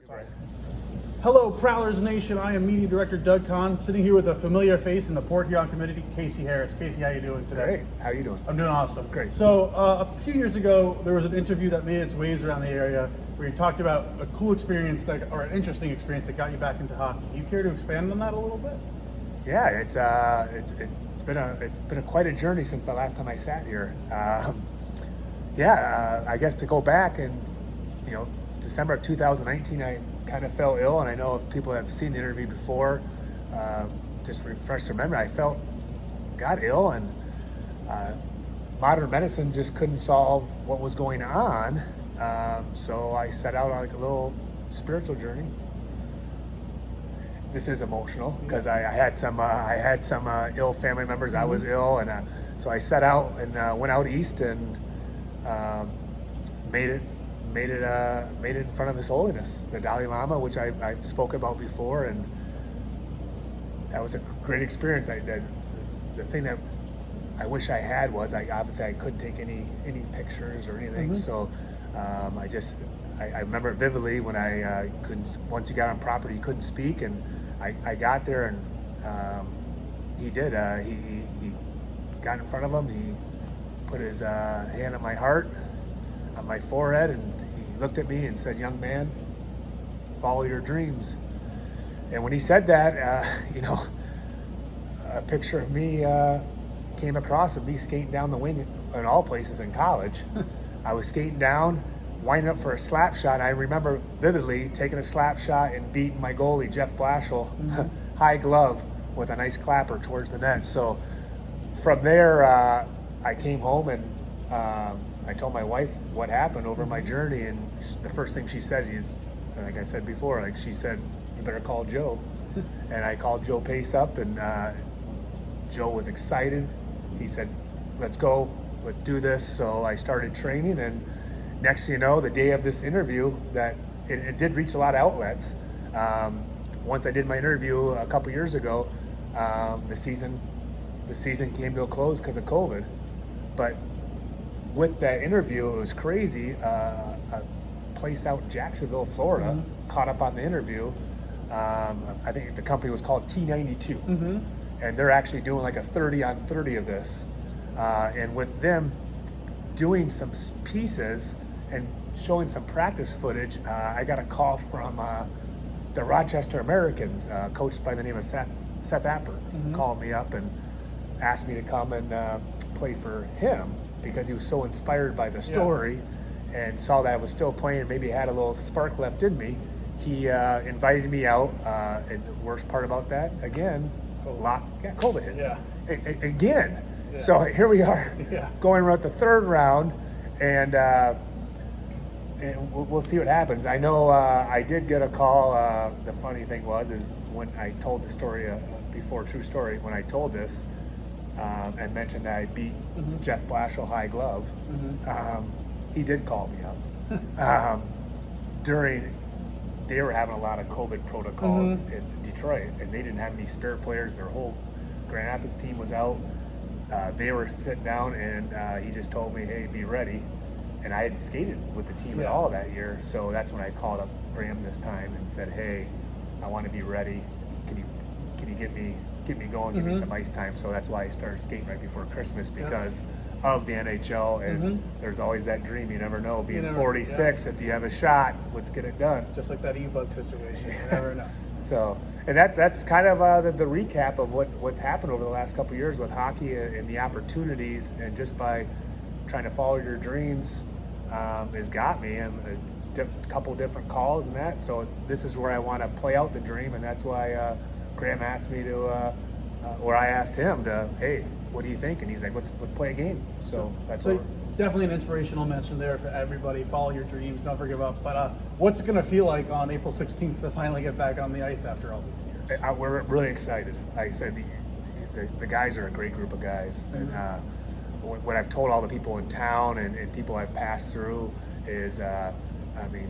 Sorry. Hello, Prowlers Nation. I am Media Director Doug Kahn, sitting here with a familiar face in the Port Huron community, Casey Harris. Casey, how you doing today? Great. How you doing? I'm doing awesome. Great. So, a few years ago, there was an interview that made its ways around the area where you talked about a cool experience or an interesting experience that got you back into hockey. Do you care to expand on that a little bit? Yeah, it's been quite a journey since the last time I sat here. I guess to go back and December of 2019, I kind of fell ill, and I know if people have seen the interview before, just refresh their memory, got ill, and modern medicine just couldn't solve what was going on. So I set out on like a little spiritual journey. This is emotional because I had some ill family members. I was ill, and so I set out and went out east and made it in front of His Holiness, the Dalai Lama, which I've spoken about before, and that was a great experience. The thing that I wish I had was I couldn't take any pictures or anything. Mm-hmm. So I remember it vividly when I couldn't. Once you got on property, you couldn't speak, and I got there, and he did. He got in front of him. He put his hand on my heart, on my forehead, and he looked at me and said, "Young man, follow your dreams." And when he said that, a picture of me came across of me skating down the wing in all places in college. I was skating down, winding up for a slap shot. I remember vividly taking a slap shot and beating my goalie, Jeff Blashill, high glove with a nice clapper towards the net. So from there, I came home and I told my wife what happened over my journey, and the first thing she said is, like I said before, she said, "You better call Joe." And I called Joe Pace up, and Joe was excited. He said, "Let's go, let's do this." So I started training, and next thing you know, the day of this interview, that it did reach a lot of outlets. Once I did my interview a couple years ago, the season came to a close because of COVID. But with that interview, it was crazy. A place out in Jacksonville, Florida, caught up on the interview. I think the company was called T92, and they're actually doing like a 30-on-30 of this. And with them doing some pieces and showing some practice footage, I got a call from the Rochester Americans, coached by the name of Seth Apper, called me up and asked me to come and play for him because he was so inspired by the story and saw that I was still playing and maybe had a little spark left in me. He invited me out, and the worst part about that, again, COVID hits. Yeah. Again. Yeah. So here we are, going around the third round, and we'll see what happens. I know I did get a call. The funny thing is when I told the story before, true story, when I told this and mentioned that I beat Jeff Blashill high glove, he did call me up. They were having a lot of COVID protocols in Detroit, and they didn't have any spare players. Their whole Grand Rapids team was out. They were sitting down, and he just told me, "Hey, be ready." And I hadn't skated with the team at all that year, so that's when I called up Graham this time and said, "Hey, I want to be ready. Can you get me going? Give me some ice time." So that's why I started skating right before Christmas, because of the NHL, and there's always that dream. You never know. Being 46, if you have a shot, let's get it done. Just like that e-bug situation, you never know. So, and that's kind of the recap of what's happened over the last couple of years with hockey and the opportunities, and just by trying to follow your dreams has got me, and a couple different calls and that. So this is where I want to play out the dream, and that's why Graham asked me to, or I asked him to, "Hey, what do you think?" And he's like, let's play a game. So definitely an inspirational message there for everybody. Follow your dreams, never give up. But what's it going to feel like on April 16th to finally get back on the ice after all these years? We're really excited. Like I said, the guys are a great group of guys. And what I've told all the people in town and people I've passed through is,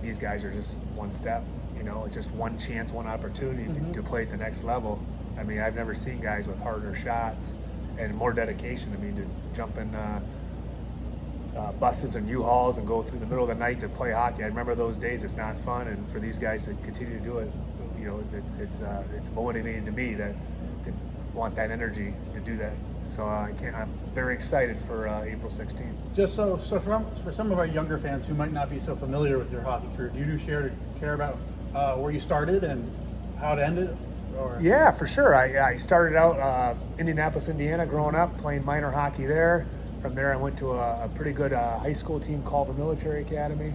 these guys are just one step, just one chance, one opportunity to play at the next level. I've never seen guys with harder shots and more dedication. To jump in buses and U-Hauls and go through the middle of the night to play hockey. I remember those days. It's not fun, and for these guys to continue to do it, it's motivating to me that to want that energy to do that. So I'm very excited for April 16th. Just for some of our younger fans who might not be so familiar with your hockey career, do you care about where you started and how it ended? Or? Yeah, for sure. I started out Indianapolis, Indiana, growing up, playing minor hockey there. From there, I went to a pretty good high school team, Culver Military Academy.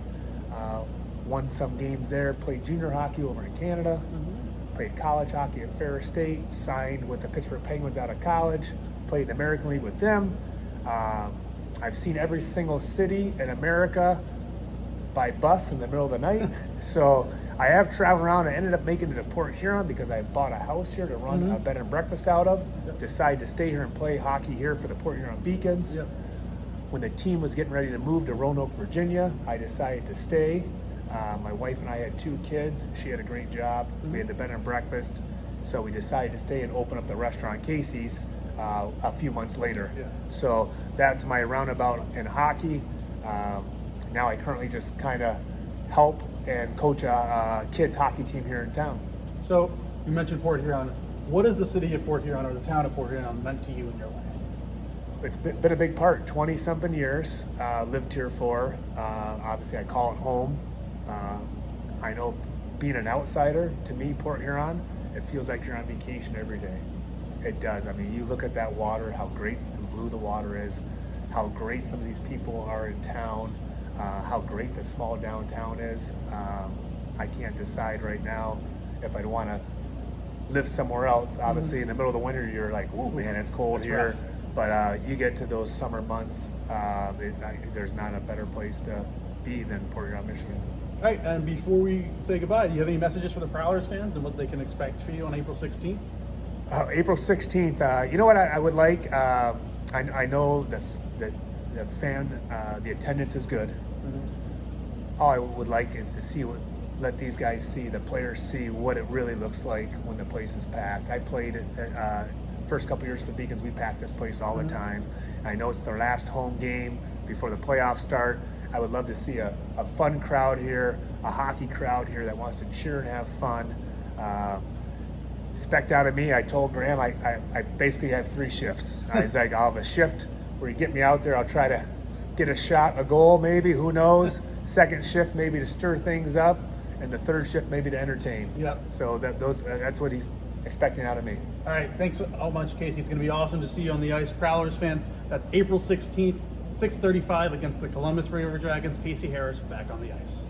Won some games there. Played junior hockey over in Canada. Played college hockey at Ferris State. Signed with the Pittsburgh Penguins out of college. Played the American League with them. I've seen every single city in America by bus in the middle of the night. So I have traveled around and ended up making it to Port Huron because I bought a house here to run a bed and breakfast out of. Decided to stay here and play hockey here for the Port Huron Beacons. When the team was getting ready to move to Roanoke, Virginia, I decided to stay. My wife and I had 2 kids. She had a great job. We had the bed and breakfast. So we decided to stay and open up the restaurant Casey's a few months later. So that's my roundabout in hockey. Now I currently just kind of help and coach a kids hockey team here in town. So you mentioned Port Huron. What has the city of Port Huron or the town of Port Huron meant to you in your life? It's been a big part. 20-something years. Lived here for. Obviously, I call it home. I know being an outsider, to me, Port Huron, it feels like you're on vacation every day. It does. I mean, you look at that water, how great and blue the water is, how great some of these people are in town, how great the small downtown is. I can't decide right now if I'd want to live somewhere else. Obviously, in the middle of the winter, you're like, "Whoa, man, it's cold here." Rough. But you get to those summer months, there's not a better place to be than Port Huron, Michigan. All right, and before we say goodbye, do you have any messages for the Prowlers fans and what they can expect for you on April 16th? April 16th, you know what I would like? I know that the fan, the attendance is good. All I would like is to let these guys see, the players see what it really looks like when the place is packed. I played it first couple years for the Beacons. We packed this place all the time. I know it's their last home game before the playoffs start. I would love to see a fun crowd here, a hockey crowd here that wants to cheer and have fun. Expect out of me, I told Graham, I basically have 3 shifts. I was like, I'll have a shift where you get me out there, I'll try to get a shot, a goal maybe, who knows. Second shift maybe to stir things up, and the third shift maybe to entertain. So that's what he's expecting out of me. All right, thanks so much, Casey. It's going to be awesome to see you on the ice. Prowlers fans, that's April 16th, 6:35 against the Columbus River Dragons. Casey Harris back on the ice.